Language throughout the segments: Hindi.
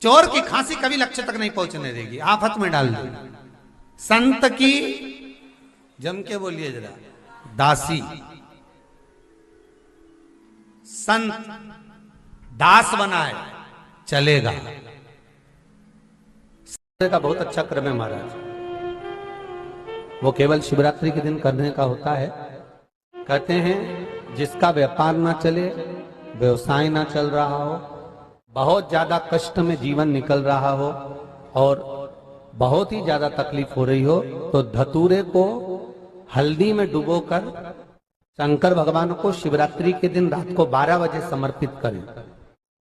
चोर की खांसी कभी लक्ष्य तक नहीं पहुंचने देगी, आफत में डाल देगी। संत की, जम के बोलिए जरा, दासी। संत दास बनाए चलेगा। का बहुत अच्छा क्रम है महाराज, वो केवल शिवरात्रि के दिन करने का होता है। कहते हैं जिसका व्यापार ना चले, व्यवसाय ना चल रहा हो, बहुत ज्यादा कष्ट में जीवन निकल रहा हो और बहुत ही ज्यादा तकलीफ हो रही हो, तो धतूरे को हल्दी में डुबोकर शंकर भगवान को शिवरात्रि के दिन रात को 12 बजे समर्पित करें।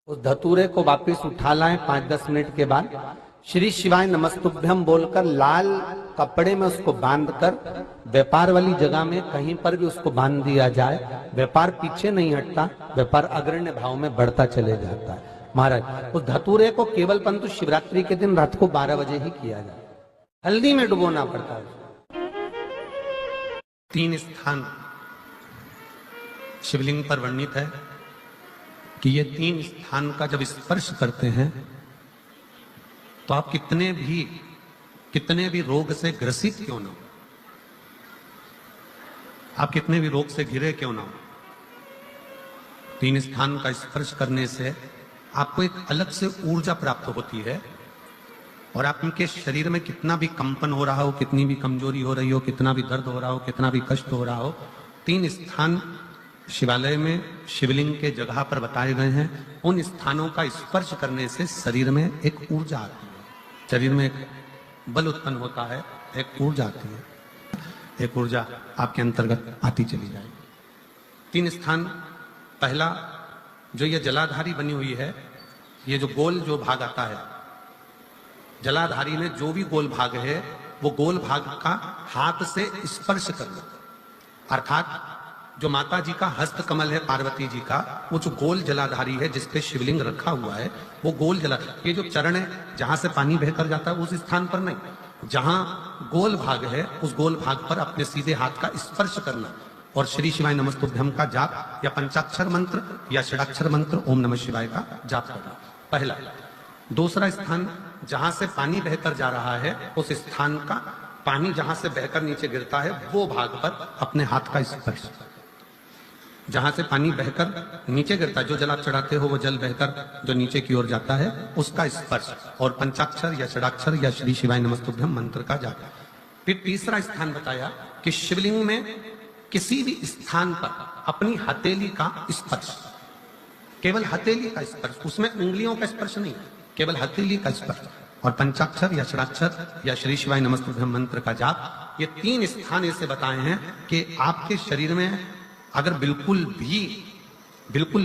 उस धतूरे को वापस उठा लाएं 5-10 मिनट के बाद, श्री शिवाय नमस्तुभ्यम बोलकर लाल कपड़े में उसको बांधकर व्यापार वाली जगह में कहीं पर भी उसको बांध दिया जाए। व्यापार पीछे नहीं हटता, व्यापार अग्रण्य भाव में बढ़ता चले जाता है। महाराज उस धतूरे को केवल परंतु शिवरात्रि के दिन रात को 12 बजे ही किया जाए, हल्दी में डुबोना पड़ता है। 3 स्थान शिवलिंग पर वर्णित है कि ये 3 स्थान का जब स्पर्श करते हैं तो आप कितने भी रोग से ग्रसित क्यों ना हो, आप कितने भी रोग से घिरे क्यों ना हो, 3 स्थान का स्पर्श करने से आपको एक अलग से ऊर्जा प्राप्त होती है। और आपके शरीर में कितना भी कंपन हो रहा हो, कितनी भी कमजोरी हो रही हो, कितना भी दर्द हो रहा हो, कितना भी कष्ट हो रहा हो, 3 स्थान शिवालय में शिवलिंग के जगह पर बताए गए हैं। उन स्थानों का स्पर्श करने से शरीर में एक ऊर्जा आती है, शरीर में एक बल उत्पन्न होता है, एक ऊर्जा आती है, एक ऊर्जा आपके अंतर्गत आती चली जाएगी। 3 स्थान, पहला जो ये जलाधारी बनी हुई है, ये जो गोल जो भाग आता है, जलाधारी में जो भी गोल भाग है वो गोल भाग का हाथ से स्पर्श करना, अर्थात जो माता जी का हस्त कमल है पार्वती जी का, वो जो गोल जलाधारी है जिसपे शिवलिंग रखा हुआ है, वो गोल जला, ये जो चरण है जहां से पानी बहकर जाता है उस स्थान पर नहीं, जहां गोल भाग है उस गोल भाग पर अपने सीधे हाथ का स्पर्श करना और श्री शिवाय नमस्तुभ्यम का जाप या पंचाक्षर मंत्र या षडाक्षर मंत्र ओम नमः शिवाय का जाप करना, पहला। दूसरा स्थान, जहां से पानी बहकर जा रहा है उस स्थान का पानी जहां से बहकर नीचे गिरता है वो भाग पर अपने हाथ का स्पर्श, जहां से पानी बहकर नीचे गिरता है, जो जल आप चढ़ाते हो वो जल बहकर जो नीचे की ओर जाता है उसका स्पर्श, और पंचाक्षर या षडाक्षर या श्री शिवाय नमस्तुभ्यम मंत्र का जाप। फिर तीसरा स्थान बताया कि शिवलिंग में किसी भी स्थान पर अपनी हथेली का स्पर्श, केवल हथेली का स्पर्श, उसमें उंगलियों का स्पर्श नहीं, केवल हथेली का स्पर्श, और पंचाक्षर या षडाक्षर या श्री शिवाय नमस्तुभ्यम मंत्र का जाप। ये 3 स्थान ऐसे बताए हैं कि आपके शरीर में अगर बिल्कुल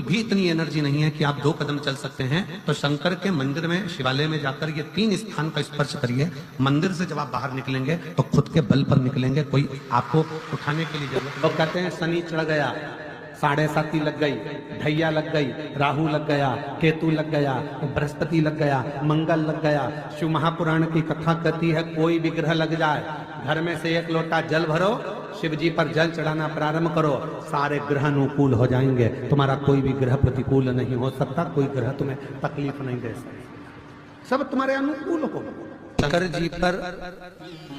भी इतनी एनर्जी नहीं है कि आप 2 कदम चल सकते हैं, तो शंकर के मंदिर में, शिवालय में जाकर ये 3 स्थान का स्पर्श करिए। मंदिर से जब आप बाहर निकलेंगे तो खुद के बल पर निकलेंगे, कोई आपको उठाने के लिए जरूरत। लोग कहते हैं शनि चढ़ गया, 7.5 लग गई, ढैया लग गई, राहु लग गया, केतु लग गया, बृहस्पति लग गया, मंगल लग गया। शिव महापुराण की कथा कहती है कोई भी ग्रह लग जाए, घर में से 1 लोटा जल भरो, शिव जी पर जल चढ़ाना प्रारंभ करो, सारे ग्रह अनुकूल हो जाएंगे। तुम्हारा कोई भी ग्रह प्रतिकूल नहीं हो सकता, कोई ग्रह तुम्हें तकलीफ नहीं दे सकता, सब तुम्हारे अनुकूल हो। शंकर जी पर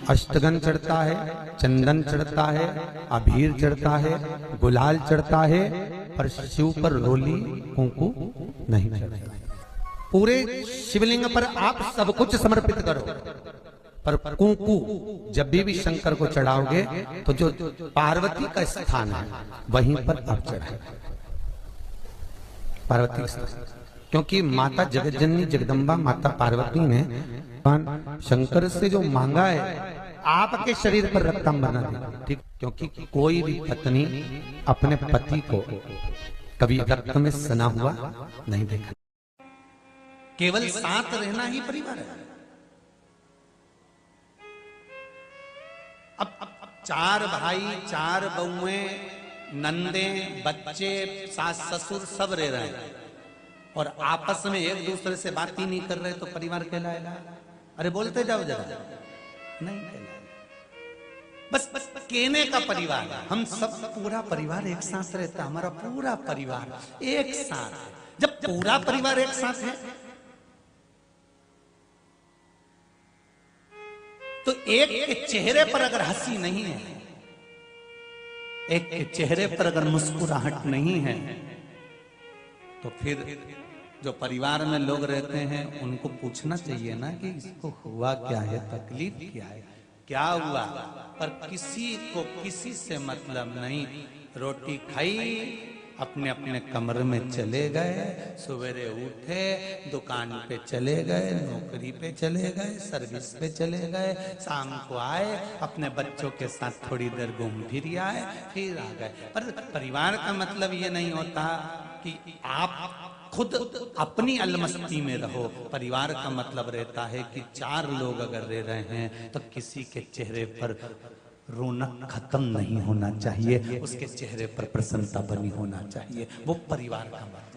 अष्टगन चढ़ता है, चंदन चढ़ता है, अबीर चढ़ता है, गुलाल चढ़ता है, पर शिव पर रोली कुंकू नहीं चढ़ता। पूरे शिवलिंग पर आप सब कुछ समर्पित करो, पर कुंकू जब भी शंकर को चढ़ाओगे तो जो पार्वती का स्थान है वहीं पर आप चढ़ाए, पार्वती स्थान, क्योंकि माता जगज्जननी जगदम्बा माता पार्वती ने शंकर से जो मांगा है आपके शरीर पर रक्तम बना दे, ठीक, क्योंकि कोई भी पत्नी अपने पति को कभी रक्त में सना हुआ नहीं देखा। केवल साथ रहना ही परिवार है। अब 4 भाई, 4 बहुएं, नंदे, बच्चे, सास ससुर सब रह रहे हैं और आपस में एक दूसरे से बात ही नहीं कर रहे तो परिवार कहलाएगा? अरे बोलते जाओ जरा, नहीं कहलाएगा। बस कहने का परिवार, हम सब पूरा परिवार एक साथ रहता, हमारा पूरा परिवार एक साथ है। जब पूरा परिवार एक साथ है तो एक के चेहरे पर अगर हंसी नहीं है, एक के चेहरे पर अगर मुस्कुराहट नहीं है, तो फिर जो परिवार में लोग रहते हैं उनको पूछना चाहिए ना कि इसको हुआ क्या है, तकलीफ क्या है, क्या हुआ। पर किसी को किसी से मतलब नहीं। रोटी खाई, अपने अपने कमरे में चले गए, सवेरे उठे, दुकान पे चले गए, नौकरी पे चले गए, सर्विस पे चले गए, शाम को आए, अपने बच्चों के साथ थोड़ी देर घूम फिर आए, फिर आ गए। पर परिवार का मतलब ये नहीं होता कि आप खुद अपनी अलमस्ती में रहो। परिवार का मतलब रहता है कि चार लोग अगर रह रहे हैं तो किसी के चेहरे पर रौनक खत्म नहीं होना चाहिए, उसके चेहरे पर प्रसन्नता बनी होना चाहिए। वो परिवार का मतलब